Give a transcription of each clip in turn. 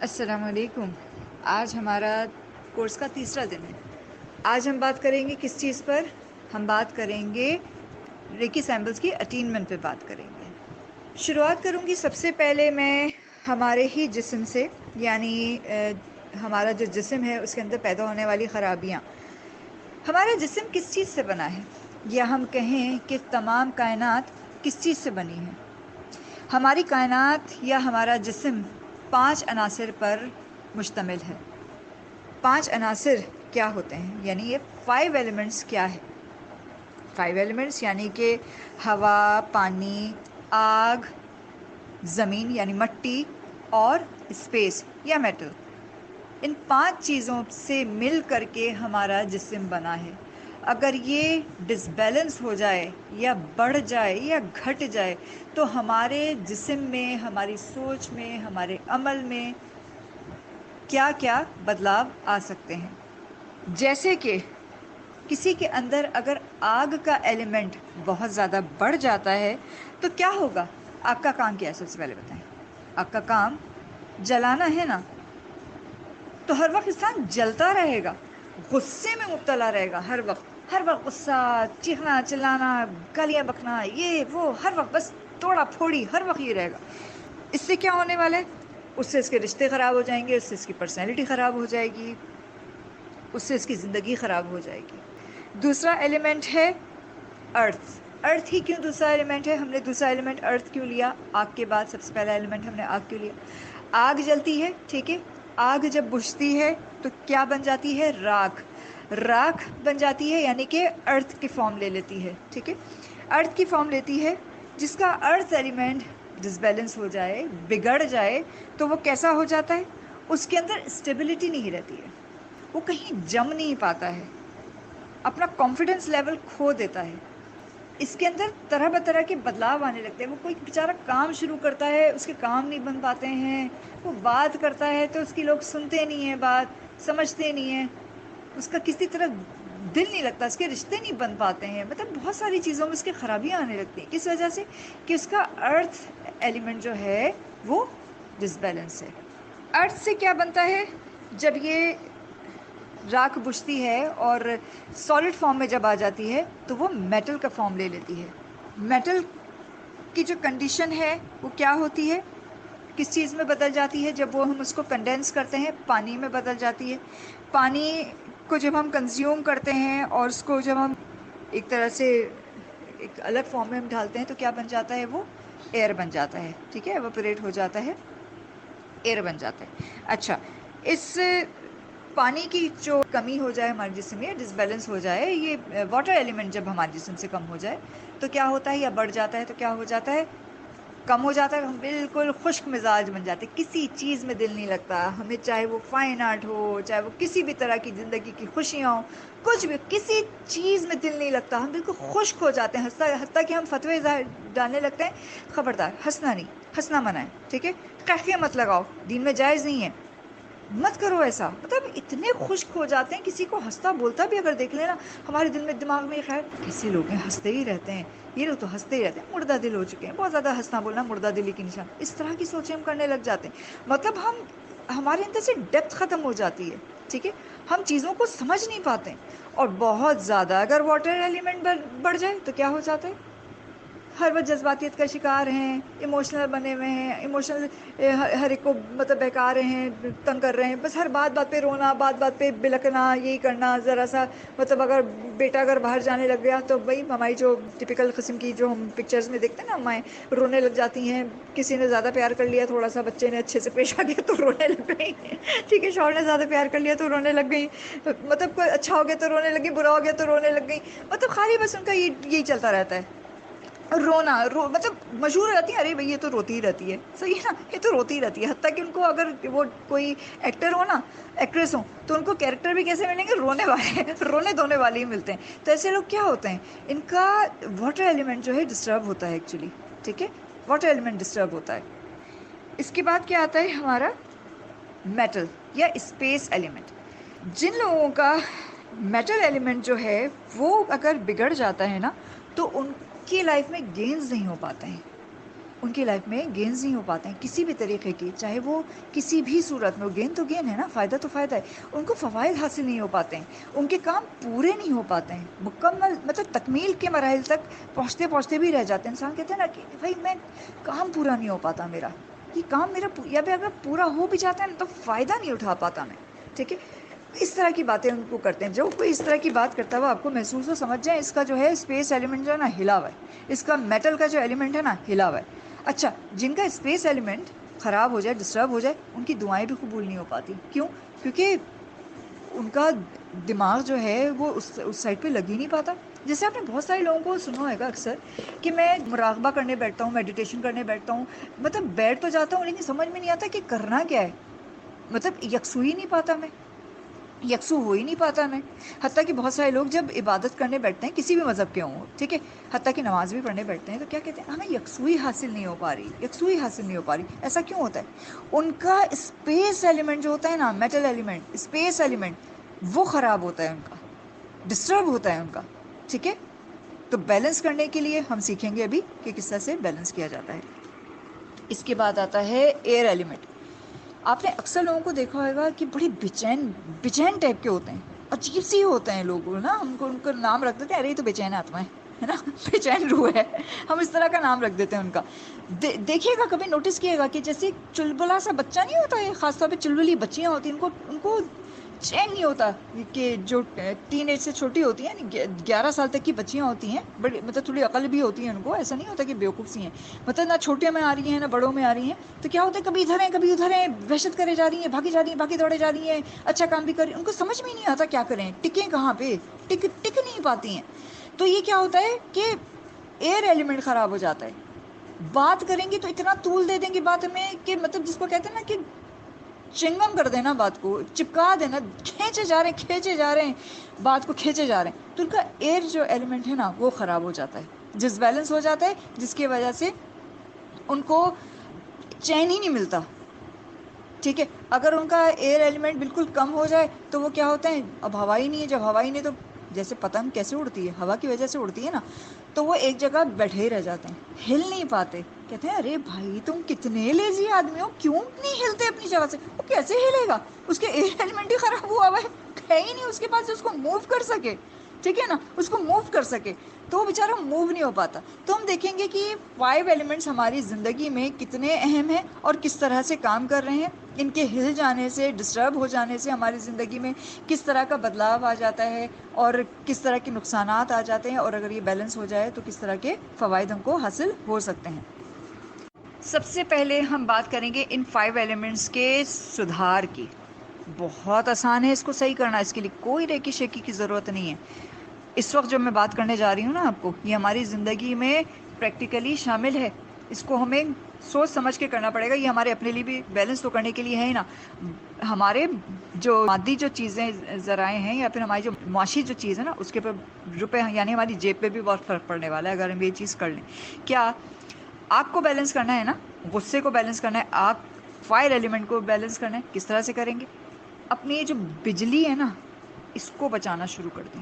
السلام علیکم۔ آج ہمارا کورس کا تیسرا دن ہے۔ آج ہم بات کریں گے کس چیز پر؟ ہم بات کریں گے ریکی سیمبلز کی اٹینمنٹ پہ بات کریں گے۔ شروعات کروں گی سب سے پہلے میں ہمارے ہی جسم سے، یعنی ہمارا جو جسم ہے اس کے اندر پیدا ہونے والی خرابیاں۔ ہمارا جسم کس چیز سے بنا ہے، یا ہم کہیں کہ تمام کائنات کس چیز سے بنی ہے؟ ہماری کائنات یا ہمارا جسم 5 عناصر پر مشتمل ہے۔ 5 عناصر کیا ہوتے ہیں؟ یعنی یہ 5 ایلیمنٹس کیا ہے؟ 5 ایلیمنٹس یعنی کہ ہوا، پانی، آگ، زمین یعنی مٹی، اور اسپیس یا میٹل۔ ان 5 چیزوں سے مل کر کے ہمارا جسم بنا ہے۔ اگر یہ ڈس بیلنس ہو جائے یا بڑھ جائے یا گھٹ جائے تو ہمارے جسم میں، ہماری سوچ میں، ہمارے عمل میں کیا کیا بدلاؤ آ سکتے ہیں۔ جیسے کہ کسی کے اندر اگر آگ کا ایلیمنٹ بہت زیادہ بڑھ جاتا ہے تو کیا ہوگا؟ آگ کا کام کیا ہے؟ سب سے پہلے بتائیں۔ آگ کا کام جلانا ہے نا، تو ہر وقت انسان جلتا رہے گا، غصے میں مبتلا رہے گا، ہر وقت غصہ، چیخنا چلانا، گالیاں بکنا، یہ وہ، ہر وقت بس توڑا پھوڑی، ہر وقت یہ رہے گا۔ اس سے کیا ہونے والا ہے؟ اس سے اس کے رشتے خراب ہو جائیں گے، اس سے اس کی پرسنالٹی خراب ہو جائے گی، اس سے اس کی زندگی خراب ہو جائے گی۔ دوسرا ایلیمنٹ ہے ارتھ۔ ارتھ ہی کیوں دوسرا ایلیمنٹ ہے؟ ہم نے دوسرا ایلیمنٹ ارتھ کیوں لیا آگ کے بعد؟ سب سے پہلا ایلیمنٹ ہم نے آگ کیوں لیا؟ آگ جلتی ہے، ٹھیک ہے، آگ جب بجھتی ہے تو کیا بن جاتی ہے؟ راکھ۔ راکھ بن جاتی ہے یعنی کہ ارتھ کی فارم لے لیتی ہے، ٹھیک ہے، ارتھ کی فارم لیتی ہے۔ جس کا ارتھ ایلیمنٹ ڈس بیلنس ہو جائے، بگڑ جائے، تو وہ کیسا ہو جاتا ہے؟ اس کے اندر اسٹیبلٹی نہیں رہتی ہے، وہ کہیں جم نہیں پاتا ہے، اپنا کانفیڈنس لیول کھو دیتا ہے، اس کے اندر طرح بطرح کے بدلاؤ آنے لگتے ہیں۔ وہ کوئی بیچارہ کام شروع کرتا ہے، اس کے کام نہیں بن پاتے ہیں، وہ بات کرتا ہے تو اس کی لوگ سنتے نہیں ہیں، بات سمجھتے نہیں ہیں، اس کا کسی طرح دل نہیں لگتا، اس کے رشتے نہیں بن پاتے ہیں، مطلب بہت ساری چیزوں میں اس کی خرابیاں آنے لگتی ہیں۔ کس وجہ سے؟ کہ اس کا ارتھ ایلیمنٹ جو ہے وہ ڈس بیلنس ہے۔ ارتھ سے کیا بنتا ہے؟ جب یہ راکھ بجھتی ہے اور سالڈ فارم میں جب آ جاتی ہے تو وہ میٹل کا فارم لے لیتی ہے۔ میٹل کی جو کنڈیشن ہے وہ کیا ہوتی ہے؟ کس چیز میں بدل جاتی ہے جب وہ ہم اس کو کنڈینس کرتے ہیں؟ پانی میں بدل جاتی ہے۔ پانی کو جب ہم کنزیوم کرتے ہیں اور اس کو جب ہم ایک طرح سے ایک الگ فارم میں ہم ڈالتے ہیں تو کیا بن جاتا ہے؟ وہ ایئر بن جاتا ہے، ٹھیک ہے، ایواپوریٹ ہو جاتا ہے، ایئر بن جاتا ہے۔ اچھا، اس پانی کی جو کمی ہو جائے ہمارے جسم میں، ڈس بیلنس ہو جائے، یہ واٹر ایلیمنٹ جب ہمارے جسم سے کم ہو جائے تو کیا ہوتا ہے؟ یا بڑھ جاتا ہے تو کیا ہو جاتا ہے؟ کم ہو جاتا ہے، ہم بالکل خشک مزاج بن جاتے ہیں، کسی چیز میں دل نہیں لگتا ہمیں، چاہے وہ فائن آرٹ ہو، چاہے وہ کسی بھی طرح کی زندگی کی خوشیاں ہوں، کچھ بھی، کسی چیز میں دل نہیں لگتا، ہم بالکل خشک ہو جاتے ہیں، حتیٰ کہ ہم فتوے ڈالنے لگتے ہیں، خبردار ہنسنا نہیں، ہنسنا منع ہے، ٹھیک ہے، قہقہے مت لگاؤ، دین میں جائز نہیں ہے، مت کرو ایسا۔ مطلب اتنے خشک ہو جاتے ہیں، کسی کو ہنستا بولتا بھی اگر دیکھ لینا، ہمارے دل میں، دماغ میں خیر کیسے لوگ ہیں، ہنستے ہی رہتے ہیں، یہ لوگ تو ہنستے ہی رہتے ہیں، مردہ دل ہو چکے ہیں، بہت زیادہ ہنسنا بولنا مردہ دلی کی نشان، اس طرح کی سوچیں ہم کرنے لگ جاتے ہیں۔ مطلب ہمارے اندر سے ڈیپتھ ختم ہو جاتی ہے، ٹھیک ہے، ہم چیزوں کو سمجھ نہیں پاتے ہیں۔ اور بہت زیادہ اگر واٹر ایلیمنٹ بڑھ جائے تو کیا ہو جاتا ہے؟ ہر وقت جذباتیت کا شکار ہیں، ایموشنل بنے ہوئے ہیں، ایموشنل ہر ایک کو مطلب بہکا رہے ہیں، تنگ کر رہے ہیں، بس ہر بات پہ رونا، بات پہ بلکنا، یہی کرنا، ذرا سا مطلب اگر بیٹا اگر باہر جانے لگ گیا تو بھائی ہماری جو ٹپیکل قسم کی جو ہم پکچرز میں دیکھتے ہیں نا، امائیں رونے لگ جاتی ہیں، کسی نے زیادہ پیار کر لیا، تھوڑا سا بچے نے اچھے سے پیش آ گیا تو رونے لگ گئی، ٹھیک ہے، شوہر نے زیادہ پیار کر لیا تو رونے لگ گئی، مطلب کوئی اچھا ہو گیا تو رونے لگی، برا ہو گیا تو رونے لگ گئی، مطلب خالی بس ان کا یہی چلتا رہتا ہے، رونا مطلب مشہور رہتی ہے، ارے بھائی یہ تو روتی ہی رہتی ہے، صحیح ہے نا، یہ تو روتی ہی رہتی ہے، حتیٰ کہ ان کو اگر وہ کوئی ایکٹر ہو نا، ایکٹریس ہوں، تو ان کو کیریکٹر بھی کیسے ملیں گے؟ رونے والے، رونے دھونے والے ہی ملتے ہیں۔ تو ایسے لوگ کیا ہوتے ہیں؟ ان کا واٹر ایلیمنٹ جو ہے ڈسٹرب ہوتا ہے ایکچولی، ٹھیک ہے، واٹر ایلیمنٹ ڈسٹرب ہوتا ہے۔ اس کے بعد کیا آتا ہے ہمارا؟ میٹل یا اسپیس ایلیمنٹ۔ جن لوگوں کا میٹل ایلیمنٹ جو ہے وہ اگر بگڑ جاتا ہے نا تو ان کی لائف میں گینز نہیں ہو پاتے ہیں، ان کی لائف میں گینز نہیں ہو پاتے ہیں کسی بھی طریقے کی، چاہے وہ کسی بھی صورت میں ہو. گین تو گین ہے نا، فائدہ تو فائدہ ہے. ان کو فوائد حاصل نہیں ہو پاتے ہیں، ان کے کام پورے نہیں ہو پاتے ہیں مکمل، مطلب تکمیل کے مراحل تک پہنچتے پہنچتے بھی رہ جاتے ہیں. انسان کہتے ہیں نا کہ بھائی میں کام پورا نہیں ہو پاتا میرا، یہ کام میرا یا پھر اگر پورا ہو بھی جاتا ہے نا تو فائدہ نہیں اٹھا پاتا میں. ٹھیک ہے، اس طرح کی باتیں ان کو کرتے ہیں. جو کوئی اس طرح کی بات کرتا ہوا آپ کو محسوس ہو، سمجھ جائیں اس کا جو ہے اسپیس ایلیمنٹ جو ہے نا ہلا ہوا ہے، اس کا میٹل کا جو ایلیمنٹ ہے نا ہلا ہوا ہے. اچھا، جن کا اسپیس ایلیمنٹ خراب ہو جائے، ڈسٹرب ہو جائے، ان کی دعائیں بھی قبول نہیں ہو پاتی. کیوں؟ کیونکہ ان کا دماغ جو ہے وہ اس سائڈ پہ لگ ہی نہیں پاتا. جیسے آپ نے بہت سارے لوگوں کو سنا ہوگا اکثر کہ میں مراقبہ کرنے بیٹھتا ہوں، میڈیٹیشن کرنے بیٹھتا ہوں، مطلب بیٹھ تو جاتا ہوں لیکن سمجھ میں نہیں آتا کہ کرنا کیا ہے. مطلب یکسو ہی نہیں پاتا، میں یکسو ہو ہی نہیں پاتا میں. حتیٰ کہ بہت سارے لوگ جب عبادت کرنے بیٹھتے ہیں کسی بھی مذہب کے ہوں، ٹھیک ہے، حتیٰ کہ نماز بھی پڑھنے بیٹھتے ہیں، تو کیا کہتے ہیں ہمیں یکسوئی حاصل نہیں ہو پا رہی، یکسوئی حاصل نہیں ہو پا رہی. ایسا کیوں ہوتا ہے؟ ان کا اسپیس ایلیمنٹ جو ہوتا ہے نا، میٹل ایلیمنٹ، اسپیس ایلیمنٹ، وہ خراب ہوتا ہے، ان کا ڈسٹرب ہوتا ہے ان کا. ٹھیک ہے، تو بیلنس کرنے کے لیے ہم سیکھیں گے ابھی کہ کس طرح سے بیلنس کیا جاتا ہے. اس کے بعد آتا ہے ایئر ایلیمنٹ. آپ نے اکثر لوگوں کو دیکھا ہوگا کہ بڑی بے چین ٹائپ کے ہوتے ہیں، عجیب سی ہوتے ہیں لوگ نا، ان کو نام رکھ دیتے ہیں، ارے یہ تو بے چین آتما ہے نا، بے چین روح ہے، ہم اس طرح کا نام رکھ دیتے ہیں ان کا. دیکھیے گا، کبھی نوٹس کیے گا کہ جیسے چلبلا سا بچہ نہیں ہوتا ہے، خاص طور پہ چلبلی بچیاں ہوتی ہیں، ان کو چین نہیں ہوتا کہ جو ٹین ایج سے چھوٹی ہوتی ہیں، 11 سال تک کی بچیاں ہوتی ہیں، بڑی مطلب تھوڑی عقل بھی ہوتی ہے ان کو، ایسا نہیں ہوتا کہ بیوقوف سی ہیں، مطلب نہ چھوٹے میں آ رہی ہیں نہ بڑوں میں آ رہی ہیں. تو کیا ہوتا ہے، کبھی ادھر ہیں کبھی ادھر ہیں، وحشت کرے جا رہی ہیں، بھاگی جا رہی ہیں، بھاگی دوڑے جا رہی ہیں، اچھا کام بھی کر رہی ہیں، ان کو سمجھ میں ہی نہیں آتا کیا کریں، ٹکیں کہاں پہ، ٹک نہیں پاتی ہیں. تو یہ کیا ہوتا ہے کہ ایئر ایلیمنٹ خراب ہو جاتا ہے. بات کریں گے تو اتنا طول دے دیں گے بات میں کہ مطلب جس کو کہتے ہیں نا کہ چنگم کر دینا، بات کو چپکا دینا، کھینچے جا رہے ہیں بات کو، کھینچے جا رہے ہیں. تو ان کا ایئر جو ایلیمنٹ ہے نا وہ خراب ہو جاتا ہے، ڈس بیلنس ہو جاتا ہے، جس کی وجہ سے ان کو چین ہی نہیں ملتا. ٹھیک ہے، اگر ان کا ایئر ایلیمنٹ بالکل کم ہو جائے تو وہ کیا ہوتا ہے، اب ہوا ہی نہیں ہے، جب ہوا ہی نہیں تو جیسے پتنگ کیسے اڑتی ہے، ہوا کی وجہ سے اڑتی ہے نا، تو وہ ایک جگہ بیٹھے ہی رہ جاتے ہیں، ہل نہیں پاتے. کہتے ہیں ارے بھائی تم کتنے لیزی آدمی ہو، کیوں نہیں ہلتے اپنی جگہ سے؟ وہ کیسے ہلے گا، اس کے ایئر ایلیمنٹ ہی خراب ہوا ہوا ہے ہی نہیں اس کے پاس اس کو موو کر سکے. ٹھیک ہے نا، اس کو موو کر سکے، تو وہ بیچارہ موو نہیں ہو پاتا. تو ہم دیکھیں گے کہ 5 ایلیمنٹس ہماری زندگی میں کتنے اہم ہیں اور کس طرح سے کام کر رہے ہیں. ان کے ہل جانے سے، ڈسٹرب ہو جانے سے ہماری زندگی میں کس طرح کا بدلاؤ آ جاتا ہے اور کس طرح کے نقصانات آ جاتے ہیں، اور اگر یہ بیلنس ہو جائے تو کس طرح کے فوائد ہم کو حاصل ہو سکتے ہیں. سب سے پہلے ہم بات کریں گے ان 5 ایلیمنٹس کے سدھار کی. بہت آسان ہے اس کو صحیح کرنا، اس کے لیے کوئی ریکی شیکی کی ضرورت نہیں ہے. اس وقت جو میں بات کرنے جا رہی ہوں نا آپ کو، یہ ہماری زندگی میں پریکٹیکلی شامل ہے. اس کو ہمیں سوچ سمجھ کے کرنا پڑے گا. یہ ہمارے اپنے لیے بھی بیلنس تو کرنے کے لیے ہے ہی نا، ہمارے جو مادی جو چیزیں ذرائع ہیں یا پھر ہماری جو معاشی جو چیز ہے نا، اس کے اوپر روپے یعنی ہماری جیب پہ بھی بہت فرق پڑنے والا ہے اگر ہم یہ چیز کر لیں. کیا آگ کو بیلنس کرنا ہے نا، غصے کو بیلنس کرنا ہے، آگ فائر ایلیمنٹ کو بیلنس کرنا ہے، کس طرح سے کریں گے؟ اپنی جو بجلی ہے نا اس کو بچانا شروع کر دیں.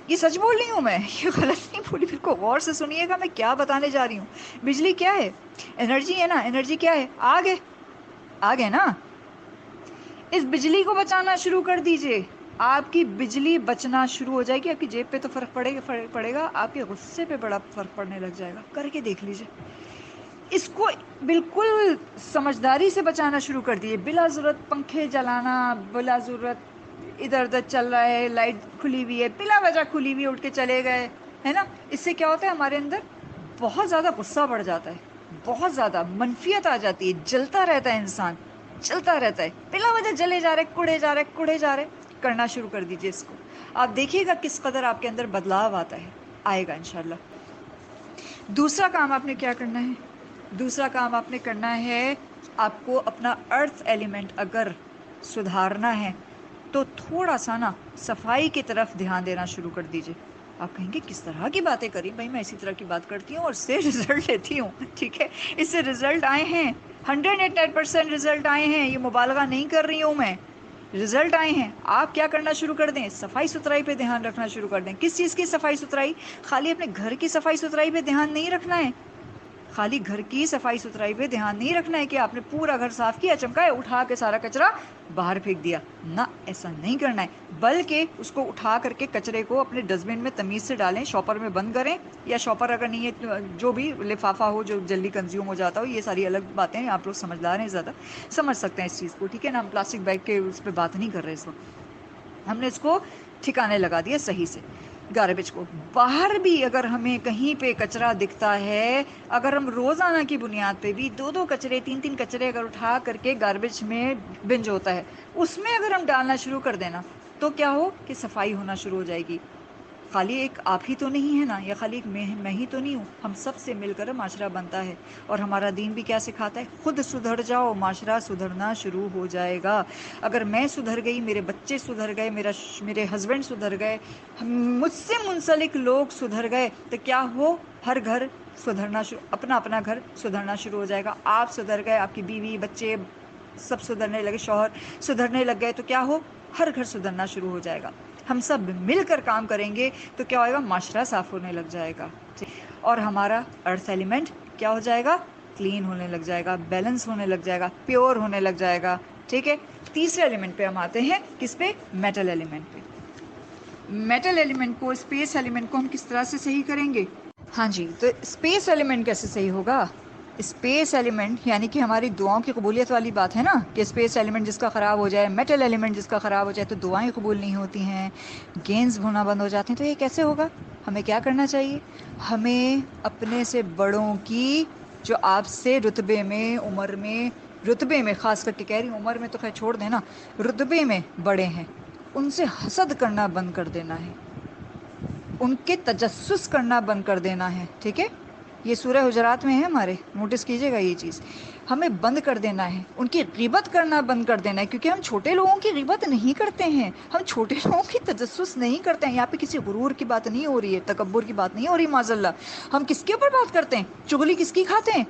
یہ سچ بول رہی ہوں میں، یہ غلط نہیں بولی، بالکل غور سے سنیے گا میں کیا بتانے جا رہی ہوں. بجلی کیا ہے؟ انرجی ہے نا. انرجی کیا ہے؟ آگ ہے. آگ ہے نا. اس بجلی کو بچانا شروع کر دیجئے. آپ کی بجلی بچنا شروع ہو جائے گی. آپ کی جیب پہ تو فرق پڑے گا، آپ کے غصے پہ بڑا فرق پڑنے لگ جائے گا. کر کے دیکھ لیجئے. اس کو بالکل سمجھداری سے بچانا شروع کر دیے. بلا ضرورت پنکھے جلانا، بلا ضرورت ادھر ادھر چل رہا ہے، لائٹ کھلی ہوئی ہے، بلا وجہ کھلی ہوئی اٹھ کے چلے گئے، ہے نا. اس سے کیا ہوتا ہے، ہمارے اندر بہت زیادہ غصہ بڑھ جاتا ہے، بہت زیادہ منفیت آ جاتی ہے، جلتا رہتا ہے انسان، چلتا رہتا ہے، بلا وجہ جلے جا رہے، کوڑے جا رہے. کرنا شروع کر دیجئے اس کو. آپ دیکھیے گا کس قدر آپ کے اندر بدلاؤ آتا ہے، آئے گا انشاءاللہ. دوسرا کام آپ نے کیا کرنا ہے؟ دوسرا کام آپ نے کرنا ہے، آپ کو اپنا ارتھ ایلیمنٹ اگر سدھارنا ہے تو تھوڑا سا نا صفائی کی طرف دھیان دینا شروع کر دیجئے. آپ کہیں گے کس طرح کی باتیں کری بھائی، میں اسی طرح کی بات کرتی ہوں اور اس سے رزلٹ لیتی ہوں. ٹھیک ہے، اس سے رزلٹ آئے ہیں، 108% رزلٹ آئے ہیں. یہ مبالغہ نہیں کر رہی ہوں میں، رزلٹ آئے ہیں. آپ کیا کرنا شروع کر دیں، صفائی ستھرائی پہ دھیان رکھنا شروع کر دیں. کس چیز کی صفائی ستھرائی؟ خالی اپنے گھر کی صفائی ستھرائی پہ دھیان نہیں رکھنا ہے. خالی گھر کی صفائی ستھرائی پہ دھیان نہیں رکھنا ہے کہ آپ نے پورا گھر صاف کیا، چمکایا، اٹھا کے سارا کچرا باہر پھینک دیا، نہ ایسا نہیں کرنا ہے، بلکہ اس کو اٹھا کر کے کچرے کو اپنے ڈسٹ بن میں تمیز سے ڈالیں، شاپر میں بند کریں، یا شاپر اگر نہیں ہے جو بھی لفافہ ہو جو جلدی کنزیوم ہو جاتا ہو، یہ ساری الگ باتیں ہیں، آپ لوگ سمجھدار ہیں، زیادہ سمجھ سکتے ہیں اس چیز کو، ٹھیک ہے نا. ہم پلاسٹک بیگ کے اس پہ بات نہیں کر رہے اس وقت، ہم نے اس کو ٹھکانے لگا دیا صحیح سے. گاربیج کو باہر بھی اگر ہمیں کہیں پہ کچرا دکھتا ہے، اگر ہم روزانہ کی بنیاد پہ بھی 2 کچرے 3 کچرے اگر اٹھا کر کے گاربیج میں بن جو ہوتا ہے اس میں اگر ہم ڈالنا شروع کر دینا، تو کیا ہو کہ صفائی ہونا شروع ہو جائے گی. خالی ایک آپ ہی تو نہیں ہے نا، یا خالی ایک میں ہی تو نہیں ہوں، ہم سب سے مل کر معاشرہ بنتا ہے. اور ہمارا دین بھی کیا سکھاتا ہے؟ خود سدھر جاؤ، معاشرہ سدھرنا شروع ہو جائے گا. اگر میں سدھر گئی، میرے بچے سدھر گئے، میرے ہسبینڈ سدھر گئے، مجھ سے منسلک لوگ سدھر گئے، تو کیا ہو، ہر گھر سدھرنا اپنا اپنا گھر سدھرنا شروع ہو جائے گا. آپ سدھر گئے، آپ کی بیوی بچے سب سدھرنے لگے، شوہر سدھرنے لگ گئے، تو کیا ہو، ہر گھر سدھرنا شروع ہو جائے گا. ہم سب مل کر کام کریں گے تو کیا ہوئے گا، معاشرہ صاف ہونے لگ جائے گا، اور ہمارا ارتھ ایلیمنٹ کیا ہو جائے گا، کلین ہونے لگ جائے گا، بیلنس ہونے لگ جائے گا، پیور ہونے لگ جائے گا. ٹھیک ہے. تیسرے ایلیمنٹ پہ ہم آتے ہیں، کس پہ؟ میٹل ایلیمنٹ پہ. میٹل ایلیمنٹ کو، اسپیس ایلیمنٹ کو ہم کس طرح سے صحیح کریں گے؟ ہاں جی، تو اسپیس ایلیمنٹ کیسے صحیح ہوگا؟ اسپیس ایلیمنٹ یعنی کہ ہماری دعاؤں کی قبولیت والی بات ہے نا، کہ اسپیس ایلیمنٹ جس کا خراب ہو جائے، میٹل ایلیمنٹ جس کا خراب ہو جائے، تو دعائیں قبول نہیں ہوتی ہیں، گینز ہونا بند ہو جاتے ہیں. تو یہ کیسے ہوگا؟ ہمیں کیا کرنا چاہیے؟ ہمیں اپنے سے بڑوں کی، جو آپ سے رتبے میں، عمر میں، رتبے میں خاص کر کے کہہ رہی ہوں، عمر میں تو خیر چھوڑ دینا، رتبے میں بڑے ہیں، ان سے حسد کرنا بند کر دینا ہے، ان کے تجسس کرنا بند کر دینا ہے. ٹھیک ہے. یہ سورہ حجرات میں ہے ہمارے، نوٹس کیجئے گا یہ چیز. ہمیں بند کر دینا ہے، ان کی غیبت کرنا بند کر دینا ہے، کیونکہ ہم چھوٹے لوگوں کی غیبت نہیں کرتے ہیں، ہم چھوٹے لوگوں کی تجسس نہیں کرتے ہیں. یہاں پہ کسی غرور کی بات نہیں ہو رہی ہے، تکبر کی بات نہیں ہو رہی، معاذ اللہ. ہم کس کے اوپر بات کرتے ہیں؟ چغلی کس کی کھاتے ہیں؟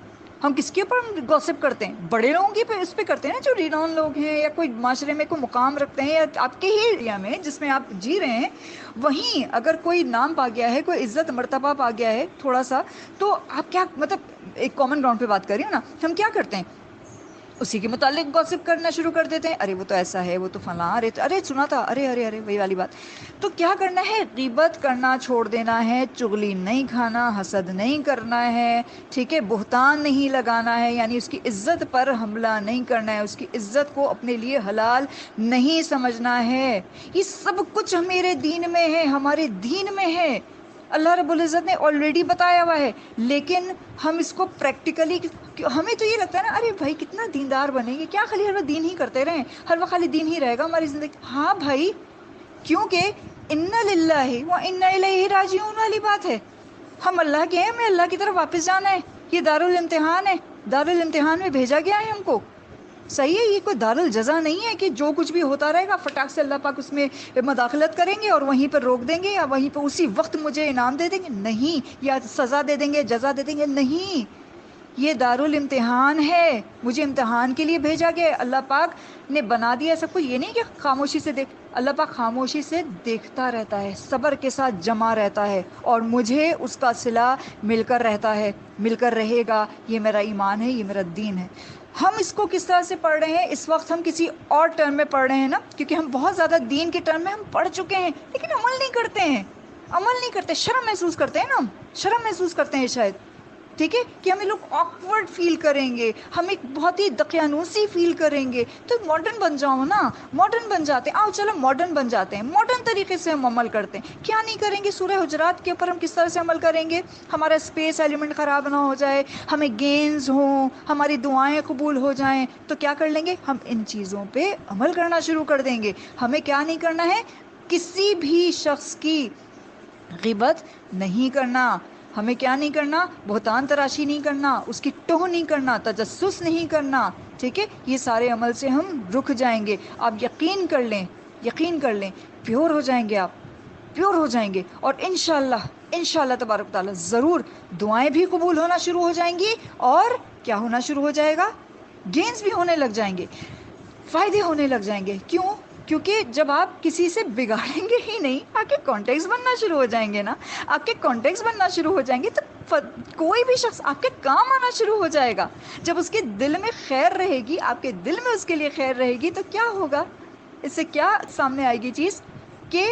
ہم کس کے اوپر گوسپ کرتے ہیں؟ بڑے لوگوں کی اس پہ کرتے ہیں نا، جو رینون لوگ ہیں، یا کوئی معاشرے میں کوئی مقام رکھتے ہیں، یا آپ کے ہی ایریا میں جس میں آپ جی رہے ہیں، وہیں اگر کوئی نام پا گیا ہے، کوئی عزت مرتبہ پا گیا ہے تھوڑا سا، تو آپ کیا، مطلب ایک کامن گراؤنڈ پہ بات کر رہی ہوں نا، ہم کیا کرتے ہیں؟ اسی کے متعلق گوسپ کرنا شروع کر دیتے ہیں. ارے وہ تو ایسا ہے، وہ تو فلاں، ارے سنا تھا، ارے وہی والی بات. تو کیا کرنا ہے؟ غیبت کرنا چھوڑ دینا ہے، چغلی نہیں کھانا، حسد نہیں کرنا ہے. ٹھیک ہے. بہتان نہیں لگانا ہے، یعنی اس کی عزت پر حملہ نہیں کرنا ہے، اس کی عزت کو اپنے لیے حلال نہیں سمجھنا ہے. یہ سب کچھ میرے دین میں ہے، ہمارے دین میں ہے، اللہ رب العزت نے آلریڈی بتایا ہوا ہے. لیکن ہم اس کو پریکٹیکلی، ہمیں تو یہ لگتا ہے نا، ارے بھائی کتنا دیندار بنیں گے، کیا خالی ہر وقت دین ہی کرتے رہیں، ہر وقت خالی دین ہی رہے گا ہماری زندگی. ہاں بھائی، کیونکہ انا للہ و انا الیہ راجعون والی بات ہے. ہم اللہ کے ہیں، ہمیں اللہ کی طرف واپس جانا ہے. یہ دارالامتحان ہے، دارالامتحان میں بھیجا گیا ہے ہم کو. صحیح ہے. یہ کوئی دارالجزا نہیں ہے کہ جو کچھ بھی ہوتا رہے گا فٹاک سے اللہ پاک اس میں مداخلت کریں گے اور وہیں پر روک دیں گے، یا وہیں پہ اسی وقت مجھے انعام دے دیں گے. نہیں. یا سزا دے دیں گے، جزا دے دیں گے. نہیں. یہ دارالامتحان ہے، مجھے امتحان کے لیے بھیجا گیا. اللہ پاک نے بنا دیا سب کچھ. یہ نہیں کہ خاموشی سے دیکھ، اللہ پاک خاموشی سے دیکھتا رہتا ہے، صبر کے ساتھ جمع رہتا ہے، اور مجھے اس کا صلہ مل کر رہتا ہے، مل کر رہے گا. یہ میرا ایمان ہے، یہ میرا دین ہے. ہم اس کو کس طرح سے پڑھ رہے ہیں؟ اس وقت ہم کسی اور ٹرم میں پڑھ رہے ہیں نا، کیونکہ ہم بہت زیادہ دین کے ٹرم میں ہم پڑھ چکے ہیں، لیکن عمل نہیں کرتے ہیں. عمل نہیں کرتے، شرم محسوس کرتے ہیں نا، ہم شرم محسوس کرتے ہیں شاید. ٹھیک ہے. کہ ہمیں لوگ آکورڈ فیل کریں گے، ہم ایک بہت ہی دقیانوسی فیل کریں گے. تو ماڈرن بن جاؤ نا. ماڈرن بن جاتے ہیں، آؤ چلو ماڈرن بن جاتے ہیں، ماڈرن طریقے سے ہم عمل کرتے ہیں. کیا نہیں کریں گے؟ سورہ حجرات کے اوپر ہم کس طرح سے عمل کریں گے؟ ہمارا اسپیس ایلیمنٹ خراب نہ ہو جائے، ہمیں گینز ہوں، ہماری دعائیں قبول ہو جائیں. تو کیا کر لیں گے؟ ہم ان چیزوں پہ عمل کرنا شروع کر دیں گے. ہمیں کیا نہیں کرنا ہے؟ کسی بھی شخص کی غیبت نہیں کرنا. ہمیں کیا نہیں کرنا؟ بہتان تراشی نہیں کرنا، اس کی ٹوہ نہیں کرنا، تجسس نہیں کرنا. ٹھیک ہے. یہ سارے عمل سے ہم رک جائیں گے. آپ یقین کر لیں، یقین کر لیں، پیور ہو جائیں گے. آپ پیور ہو جائیں گے، اور انشاءاللہ تبارک تعالیٰ ضرور دعائیں بھی قبول ہونا شروع ہو جائیں گی. اور کیا ہونا شروع ہو جائے گا؟ گینز بھی ہونے لگ جائیں گے، فائدے ہونے لگ جائیں گے. کیوں؟ کیونکہ جب آپ کسی سے بگاڑیں گے ہی نہیں، آپ کے کانٹیکٹس بننا شروع ہو جائیں گے نا. آپ کے کانٹیکٹس بننا شروع ہو جائیں گے، تو کوئی بھی شخص آپ کے کام آنا شروع ہو جائے گا. جب اس کے دل میں خیر رہے گی، آپ کے دل میں اس کے لیے خیر رہے گی، تو کیا ہوگا؟ اس سے کیا سامنے آئے گی چیز کہ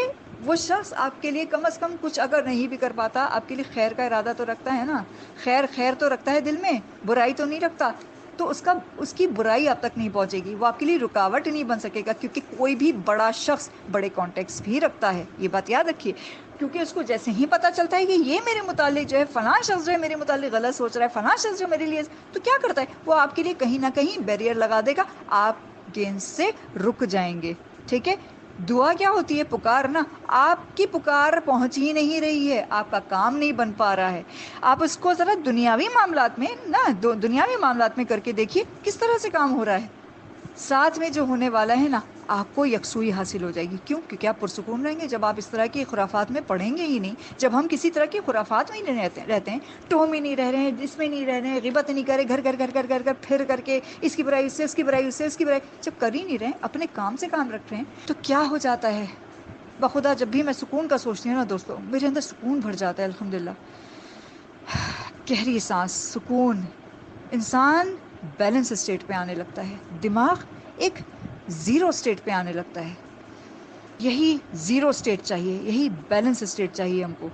وہ شخص آپ کے لیے کم از کم کچھ اگر نہیں بھی کر پاتا، آپ کے لیے خیر کا ارادہ تو رکھتا ہے نا. خیر تو رکھتا ہے دل میں، برائی تو نہیں رکھتا. تو اس کی برائی آپ تک نہیں پہنچے گی، وہ آپ کے لیے رکاوٹ نہیں بن سکے گا. کیونکہ کوئی بھی بڑا شخص بڑے کانٹیکٹس بھی رکھتا ہے، یہ بات یاد رکھیے. کیونکہ اس کو جیسے ہی پتہ چلتا ہے کہ یہ میرے متعلق جو ہے فلاں شخص جو ہے میرے متعلق غلط سوچ رہا ہے، فلاں شخص جو میرے لیے، تو کیا کرتا ہے وہ آپ کے لیے کہیں نہ کہیں بیریئر لگا دے گا، آپ گینس سے رک جائیں گے. ٹھیک ہے. دعا کیا ہوتی ہے؟ پکارنا. آپ کی پکار پہنچ ہی نہیں رہی ہے، آپ کا کام نہیں بن پا رہا ہے. آپ اس کو ذرا دنیاوی معاملات میں دنیاوی معاملات میں کر کے دیکھیے کس طرح سے کام ہو رہا ہے. ساتھ میں جو ہونے والا ہے نا، آپ کو یکسوئی حاصل ہو جائے گی. کیوں؟ کیونکہ آپ پرسکون رہیں گے. جب آپ اس طرح کی خرافات میں پڑھیں گے ہی نہیں، جب ہم کسی طرح کی خرافات میں نہیں رہتے ہیں، ٹوہ میں نہیں رہ رہے ہیں، اس میں نہیں رہ رہے ہیں، غیبت نہیں کر رہے، گھر پھر کر کے اس کی برائی اس سے، اس کی برائی اس سے، اس کی برائی، جب کر ہی نہیں رہے، اپنے کام سے کام رکھ رہے ہیں، تو کیا ہو جاتا ہے؟ بخدا جب بھی میں سکون کا سوچتی ہوں نا دوستو، میرے اندر سکون بھر جاتا ہے. الحمدللہ. گہری سانس، سکون. انسان بیلنس اسٹیٹ پہ آنے لگتا ہے، دماغ ایک زیرو اسٹیٹ پہ آنے لگتا ہے. یہی زیرو اسٹیٹ چاہیے، یہی بیلنس اسٹیٹ چاہیے ہم کو.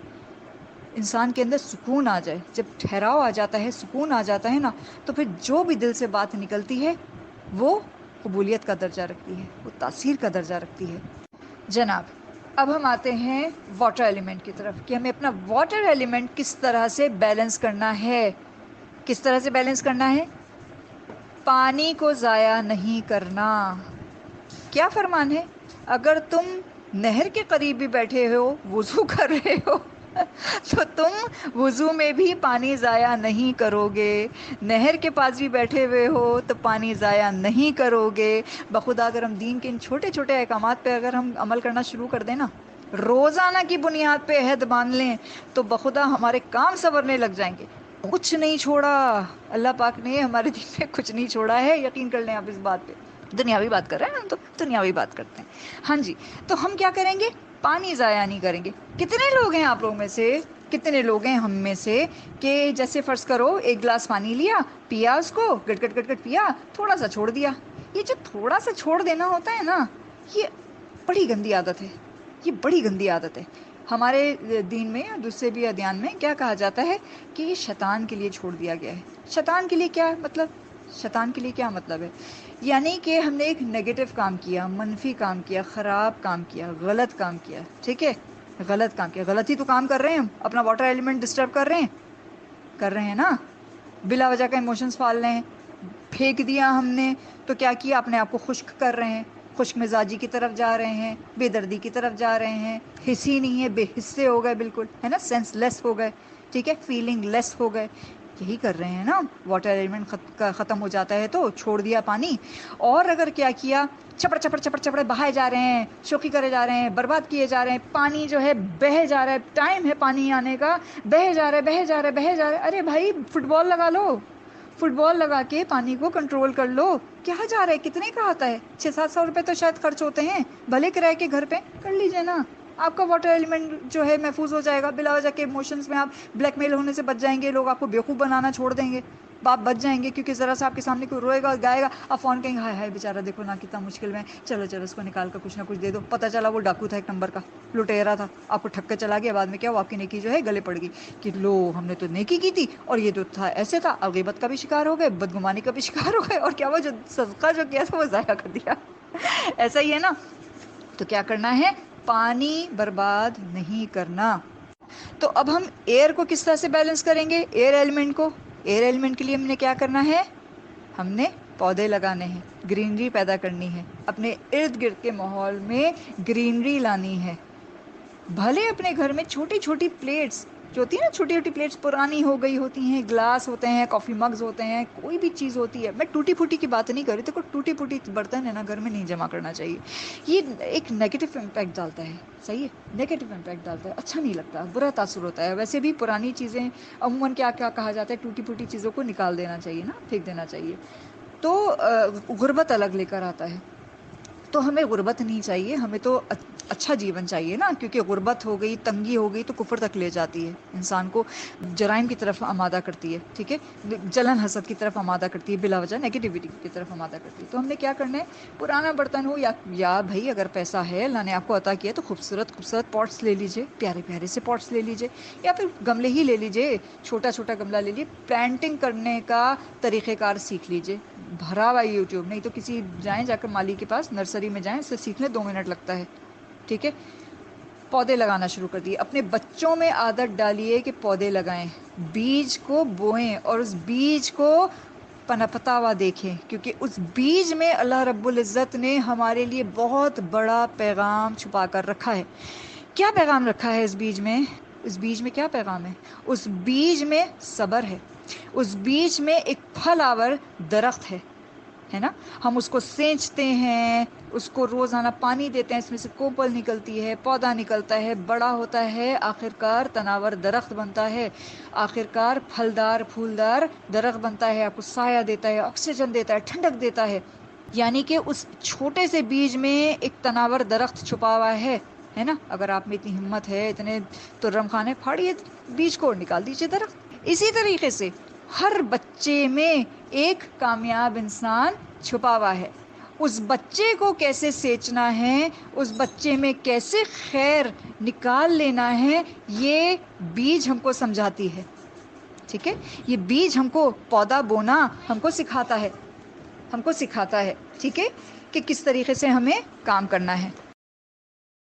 انسان کے اندر سکون آ جائے، جب ٹھہراؤ آ جاتا ہے، سکون آ جاتا ہے نا، تو پھر جو بھی دل سے بات نکلتی ہے وہ قبولیت کا درجہ رکھتی ہے، وہ تاثیر کا درجہ رکھتی ہے. جناب، اب ہم آتے ہیں واٹر ایلیمنٹ کی طرف کہ ہمیں اپنا واٹر ایلیمنٹ کس طرح سے بیلنس کرنا ہے. کس طرح سے بیلنس کرنا ہے؟ پانی کو ضائع نہیں کرنا. کیا فرمان ہے؟ اگر تم نہر کے قریب بھی بیٹھے ہو، وضو کر رہے ہو، تو تم وضو میں بھی پانی ضائع نہیں کرو گے. نہر کے پاس بھی بیٹھے ہوئے ہو تو پانی ضائع نہیں کرو گے. بخدا اگر ہم دین کے ان چھوٹے چھوٹے احکامات پہ اگر ہم عمل کرنا شروع کر دیں نا، روزانہ کی بنیاد پہ عہد باندھ لیں، تو بخدا ہمارے کام سنورنے لگ جائیں گے. کچھ نہیں چھوڑا اللہ پاک نے ہمارے دین میں، کچھ نہیں چھوڑا ہے. یقین کر لیں آپ اس بات پہ. دنیاوی بات کر رہے ہیں ہم، تو دنیاوی بات کرتے ہیں. ہاں جی. تو ہم کیا کریں گے؟ پانی ضائع نہیں کریں گے. کتنے لوگ ہیں آپ لوگوں میں سے، کتنے لوگ ہیں ہم میں سے کہ جیسے فرض کرو ایک گلاس پانی لیا، پیا، اس کو گٹ گٹ گٹ گٹ پیا، تھوڑا سا چھوڑ دیا. یہ جو تھوڑا سا چھوڑ دینا ہوتا ہے نا، یہ بڑی گندی عادت ہے. یہ بڑی گندی عادت ہے. ہمارے دین میں اور دوسرے بھی ادیان میں کیا کہا جاتا ہے کہ یہ شیطان کے لیے چھوڑ دیا گیا ہے. شیطان کے لیے کیا مطلب؟ شیطان کے لیے کیا مطلب ہے؟ یعنی کہ ہم نے ایک نیگیٹو کام کیا، منفی کام کیا، خراب کام کیا، غلط کام کیا. ٹھیک ہے. غلط کام کیا، غلط ہی تو کام کر رہے ہیں ہم. اپنا واٹر ایلیمنٹ ڈسٹرب کر رہے ہیں نا. بلا وجہ کا ایموشنز پال رہے ہیں. پھینک دیا ہم نے تو کیا کیا؟ اپنے آپ کو خشک کر رہے ہیں، خشک مزاجی کی طرف جا رہے ہیں، بے دردی کی طرف جا رہے ہیں. حس ہی نہیں ہے، بے حصے ہو گئے بالکل، ہے نا، سینس لیس ہو گئے. ٹھیک ہے. فیلنگ لیس ہو گئے. یہی کر رہے ہیں نا. واٹر ایلیمنٹ ختم ہو جاتا ہے تو چھوڑ دیا پانی. اور اگر کیا کیا؟ چپڑ چپڑ چپڑ چپڑ بہائے جا رہے ہیں، شوخی کرے جا رہے ہیں، برباد کیے جا رہے ہیں. پانی جو ہے بہہ جا رہا ہے، ٹائم ہے پانی آنے کا، بہہ جا رہا ہے، بہہ جا رہا ہے، بہہ جا رہا ہے. ارے بھائی فٹ بال لگا لو، فٹ بال لگا کے پانی کو کنٹرول کر لو. کیا جا رہا ہے؟ کتنے کا آتا ہے؟ 600-700 روپے تو شاید خرچ ہوتے ہیں، بھلے کرائے کے گھر پہ کر لیجئے نا. آپ کا واٹر ایلیمنٹ جو ہے محفوظ ہو جائے گا. بلا وجہ کے ایموشنز میں آپ بلیک میل ہونے سے بچ جائیں گے. لوگ آپ کو بیوقوف بنانا چھوڑ دیں گے. آپ بچ جائیں گے کیونکہ ذرا سا آپ کے سامنے کوئی روئے گا اور گائے گا، آپ فون کہیں گے ہائے ہائے بیچارہ دیکھو نا کتنا مشکل میں، چلو چلو اس کو نکال کر کچھ نہ کچھ دے دو. پتہ چلا وہ ڈاکو تھا، ایک نمبر کا لٹیرا تھا، آپ کو ٹھگ کے چلا گیا. بعد میں کیا ہوا؟ آپ کی نیکی جو ہے گلے پڑ گئی کہ لو ہم نے تو نیکی کی تھی اور یہ تو تھا ایسے تھا. اب غیبت کا بھی شکار ہو گئے، بدگمانی کا بھی شکار ہو گئے، اور کیا وہ جو صدقہ جو کیا تھا وہ ضائع کر دیا. ایسا ہی ہے نا. تو کیا کرنا ہے؟ پانی برباد نہیں کرنا. تو اب ہم ایئر کو کس طرح سے بیلنس کریں گے؟ ایئر ایلیمنٹ کو. ایئر ایلیمنٹ کے لیے ہم نے کیا کرنا ہے؟ ہم نے پودے لگانے ہیں، گرینری پیدا کرنی ہے، اپنے ارد گرد کے ماحول میں گرینری لانی ہے. بھلے اپنے گھر میں چھوٹی چھوٹی پلیٹس جو ہوتی ہیں نا، چھوٹی چھوٹی پلیٹس پرانی ہو گئی ہوتی ہیں، گلاس ہوتے ہیں، کافی مگز ہوتے ہیں، کوئی بھی چیز ہوتی ہے. میں ٹوٹی پھوٹی کی بات نہیں کر رہی. دیکھو ٹوٹی پھوٹی برتن ہے نا گھر میں نہیں جمع کرنا چاہیے. یہ ایک نیگیٹو امپیکٹ ڈالتا ہے. صحیح ہے، نیگیٹو امپیکٹ ڈالتا ہے، اچھا نہیں لگتا، برا تاثر ہوتا ہے. ویسے بھی پرانی چیزیں عموماً کیا کیا کہا جاتا ہے، ٹوٹی پھوٹی چیزوں کو نکال دینا چاہیے نا، پھینک دینا چاہیے. تو غربت الگ لے کر آتا ہے. تو ہمیں غربت نہیں چاہیے، ہمیں تو اچھا جیون چاہیے نا، کیونکہ غربت ہو گئی، تنگی ہو گئی تو کفر تک لے جاتی ہے، انسان کو جرائم کی طرف آمادہ کرتی ہے، ٹھیک ہے، جلن حسد کی طرف آمادہ کرتی ہے، بلا وجہ نیگیٹیوٹی کی طرف آمادہ کرتی ہے۔ تو ہم نے کیا کرنا ہے، پرانا برتن ہو یا بھائی اگر پیسہ ہے، اللہ نے آپ کو عطا کیا تو خوبصورت خوبصورت پاٹس لے لیجئے، پیارے پیارے سے پاٹس لے لیجئے، یا پھر گملے ہی لے لیجئے، چھوٹا چھوٹا گملہ لے لیجئے، پلانٹنگ کرنے کا طریقہ کار سیکھ لیجئے، بھرا ہوا یوٹیوب، نہیں تو کسی جائیں جا کر مالی کے پاس نرسری میں جائیں، اس سے سیکھنے 2 منٹ لگتا ہے، ٹھیک ہے۔ پودے لگانا شروع کر دیے، اپنے بچوں میں عادت ڈالیے کہ پودے لگائیں، بیج کو بوئیں اور اس بیج کو پنپتا ہوا دیکھیں، کیونکہ اس بیج میں اللہ رب العزت نے ہمارے لیے بہت بڑا پیغام چھپا کر رکھا ہے۔ کیا پیغام رکھا ہے اس بیج میں؟ اس بیج میں کیا پیغام ہے؟ اس بیج میں صبر ہے، اس بیج میں ایک پھل آور درخت ہے نا، ہم اس کو سینچتے ہیں، اس کو روزانہ پانی دیتے ہیں، اس میں سے کوپل نکلتی ہے، پودا نکلتا ہے، بڑا ہوتا ہے، آخرکار تناور درخت بنتا ہے، آخرکار پھلدار پھولدار درخت بنتا ہے، آپ کو سایہ دیتا ہے، آکسیجن دیتا ہے، ٹھنڈک دیتا ہے۔ یعنی کہ اس چھوٹے سے بیج میں ایک تناور درخت چھپا ہوا ہے نا۔ اگر آپ میں اتنی ہمت ہے، اتنے ترم خانے، پھاڑیے بیج کو، نکال دیجیے درخت۔ اسی طریقے سے ہر بچے میں ایک کامیاب انسان چھپا ہوا ہے، اس بچے کو کیسے سینچنا ہے، اس بچے میں کیسے خیر نکال لینا ہے، یہ بیج ہم کو سمجھاتی ہے، ٹھیک ہے، یہ بیج ہم کو پودا بونا ہم کو سکھاتا ہے، ٹھیک ہے، کہ کس طریقے سے ہمیں کام کرنا ہے۔